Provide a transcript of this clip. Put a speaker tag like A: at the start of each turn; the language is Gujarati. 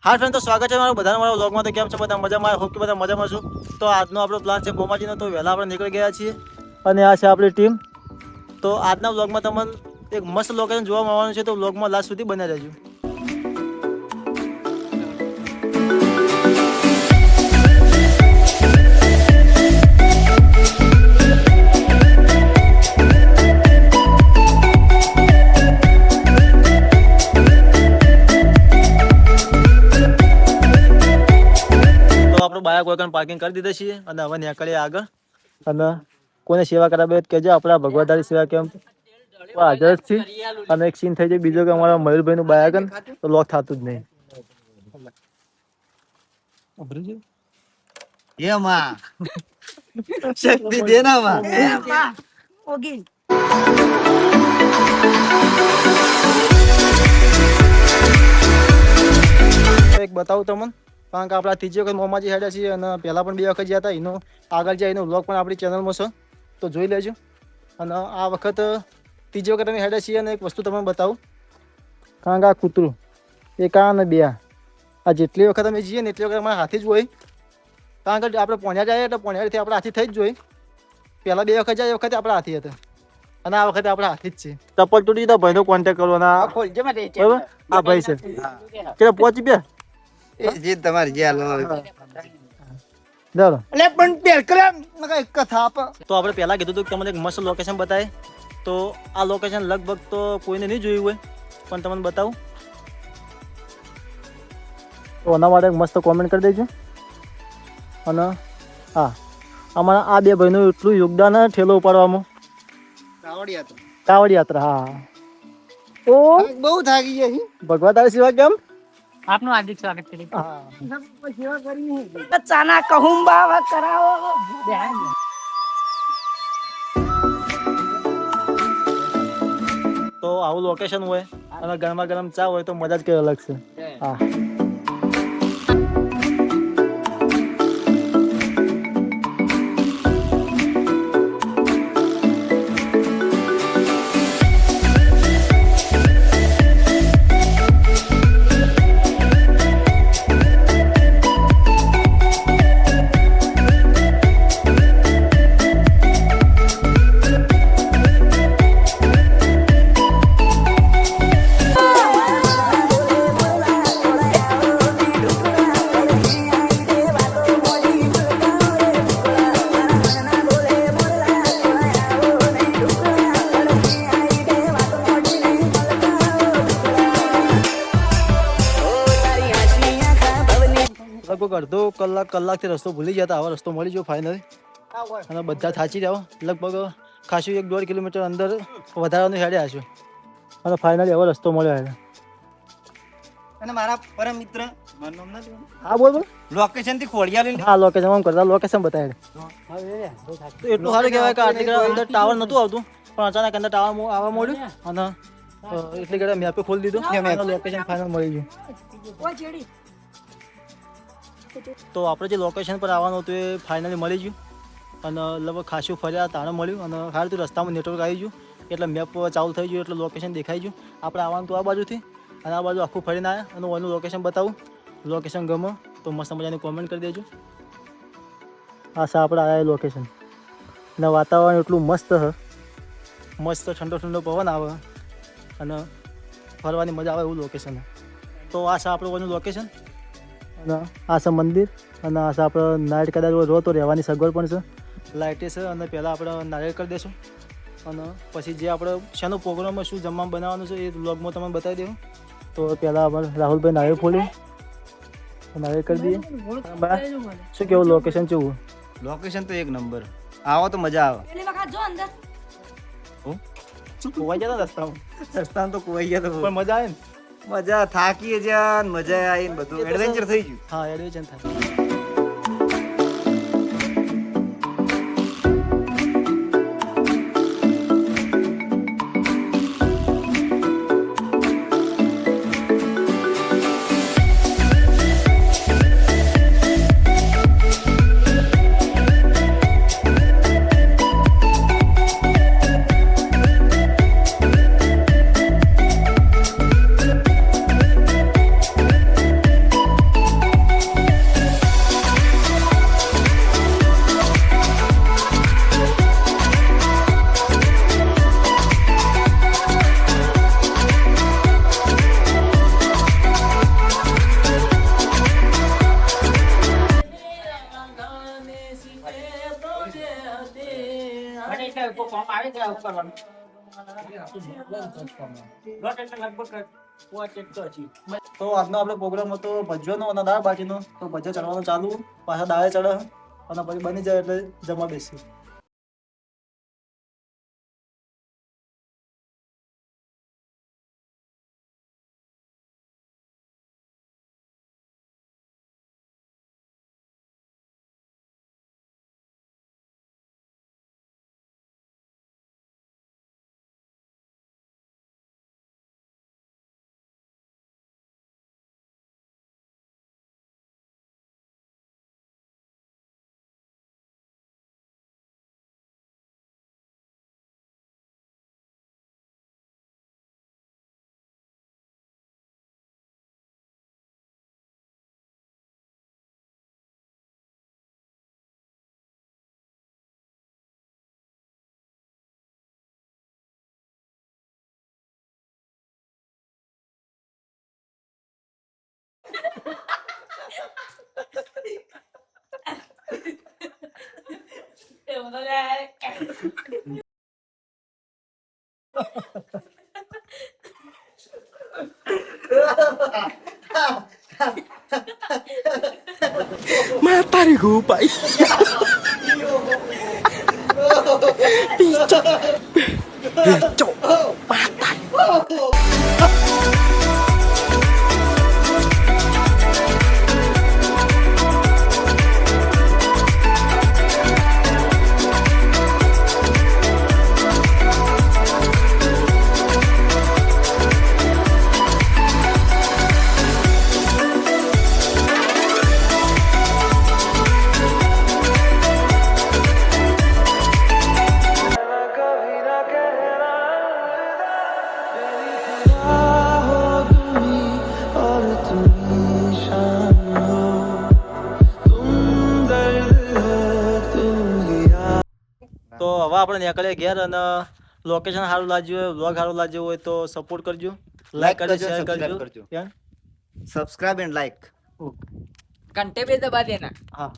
A: હા ફ્રેન્ડ, તો સ્વાગત છે મારું બધાને મારા વ્લોગમાં. તો કેમ છે બધા? મજામાં? હોપ કે બધા મજામાં છું. તો આજનો આપણો પ્લાન છે ગોમાજીનો. તો વહેલા આપણે નીકળી ગયા છીએ અને આ છે આપણી ટીમ. તો આજના વ્લોગમાં તમને એક મસ્ત લોકેશન જોવા મળવાનું છે. તો વ્લોગમાં લાસ્ટ સુધી બન્યા રહેજો. બાઇક વગર પાર્કિંગ કરી દીધા છીએ અને હવે નીકળીએ આગળ. અને કોઈને સેવા કરાવે કહેજો. આપણા ભગવદારી સેવા કેમ હાજર જ છે. અને એક સીન થઈ જાય બીજો કે અમારા મયુરભાઈ નું બાઇક તો લોક થતું જ નહીં.
B: શક્તિ દેના માં
A: એક બતાવું તમને, કારણ કે આપણા ત્રીજી વખત મોમાજી હેડ્યા છીએ અને પહેલાં પણ 2 વખત ગયા હતા. એનો આગળ જાય એનો વ્લોગ પણ આપણી ચેનલમાં છે, તો જોઈ લેજો. અને આ વખત ત્રીજી વખત અમે હેડ્યા છીએ અને એક વસ્તુ તમને બતાવું. કારણ કે આ કૂતરું એક આ અને 2 આ જેટલી વખત અમે જઈએ ને એટલી વખત અમારા હાથી જ હોય. કારણ કે આપણે પોણ્યા જાય એટલે પોણ્યાથી આપણે હાથી થઈ જ જોઈએ. પહેલાં 2 વખત જાય એ વખતે આપણા હાથી હતા અને આ વખતે આપણા હાથી જ છે. ચપ્પલ તૂટી જતા ભાઈનો કોન્ટેક્ટ કરવાના. બરાબર, આ ભાઈ છે કે પહોંચી બે
B: જે તમારી જે હાલો
A: ચાલો.
B: એટલે પણ પેલકરામ નકા એક કથા આપ.
A: તો આપણે પહેલાં કીધું હતું કે તમને એક મસ્ત લોકેશન બતાવે. તો આ લોકેશન લગભગ તો કોઈને નહીં જોયું હોય, પણ તમને બતાવું. તો એના માટે મસ્ત કોમેન્ટ કરી દેજો. અને હા, અમારા આ 2 ભાઈનું એટલું યોગદાન ઠેલો ઉપાડવામાં. કાવડ યાત્રા. હા, ઓ
B: બહુ થાકી ગયા
A: ભગવદારી સિવાય કેમ.
C: આપનું હાર્દિક સ્વાગત છે.
A: હા,
C: ચાના કહુંબા કરાવો.
A: તો આવું લોકેશન હોય અને ગરમા ગરમ ચા હોય તો મજા જ કઈ અલગ છે. હા, લગભગ અડધો કલાકથી રસ્તો ભૂલી ગયા હતા. હવે રસ્તો મળી ગયો ફાઇનલી અને બધા થાચી જાઓ. લગભગ ખાસું 1-1.5 કિલોમીટર અંદર વધારાનું હેડ્યા છે અને ફાઇનલી હવે રસ્તો મળ્યો છે.
B: અને મારા પરમ મિત્ર
A: હા, બોલ બોલ.
B: લોકેશન થી ખોડિયા લઈને
A: હા, લોકેશન આમ કરતા લોકેશન બતાવે. તો એટલું સારું કહેવાય કે આટલી ઘડી અંદર ટાવર નહોતું આવતું, પણ અચાનક અંદર ટાવર આવવા મળ્યું અને એટલી ઘડી મેપે ખોલી દીધું. લોકેશન ફાઇનલ મળી ગયું. તો આપણે જે લોકેશન પર આવવાનું હતું એ ફાઇનલી મળી ગયું અને લગભગ ખાસું ફર્યા તાણે મળ્યું. અને સારું તો રસ્તામાં નેટવર્ક આવી ગયું એટલે મેપ ચાલુ થઈ ગયું એટલે લોકેશન દેખાઈ ગયું. આપણે આવવાનું તો આ બાજુથી અને આ બાજુ આખું ફરીને આવ્યા અને ઓનું લોકેશન બતાવું. લોકેશન ગમો તો મસ્ત મજાની કોમેન્ટ કરી દેજો. આ છે આપણે આવ્યા લોકેશન અને વાતાવરણ એટલું મસ્ત છે. મસ્ત ઠંડો ઠંડો પવન આવે અને ફરવાની મજા આવે એવું લોકેશન. તો આ છે આપણું ઓનું લોકેશન અને આ છે મંદિર અને આ છે આપણે નાઇટ કદાચ રહો તો રહેવાની સગવડ પણ છે. લાઇટે છે અને પહેલાં આપણે નારિયેળ કરી દઈશું અને પછી જે આપણે શાનો પ્રોગ્રામમાં શું જમવાનું બનાવવાનું છે એ વ્લોગમાં તમને બતાવી દઉં. તો પહેલાં આપણે રાહુલભાઈ નારિયેળ ફોલી નારિયેળ કરી દઈએ. શું કેવું લોકેશન કેવું?
B: લોકેશન તો એક નંબર. આવો તો મજા આવે.
A: ખોવાઈ ગયા રસ્તામાં.
B: રસ્તામાં તો કોઈ ગયા તો
A: પણ મજા આવે ને.
B: મજા થાકી જ્યાં મજા આવી બધું એડવેન્ચર થઈ ગયું.
A: હા, એડવેન્ચર થાય.
C: ફોર્મ આવે છે આવું કરવાનું લોટ એટલે લગભગ
A: તો આજનો આપણો પ્રોગ્રામ હતો ભજવાનો અને દાળ બાટીનો. તો ભજ્યો ચડવાનું ચાલુ, પાછા દાળે ચડે અને પછી બની જાય એટલે જમવા બેસી. તો હવે આપણે નીકળીએ ઘેર અને લોકેશન સારું લાગ્યું હોય, વ્લોગ સારું લાગ્યો હોય તો સપોર્ટ કરજો, લાઈક કરજો, શેર કરજો.
B: Subscribe and like.
C: ઘંटे पे दबा देना.
A: હા.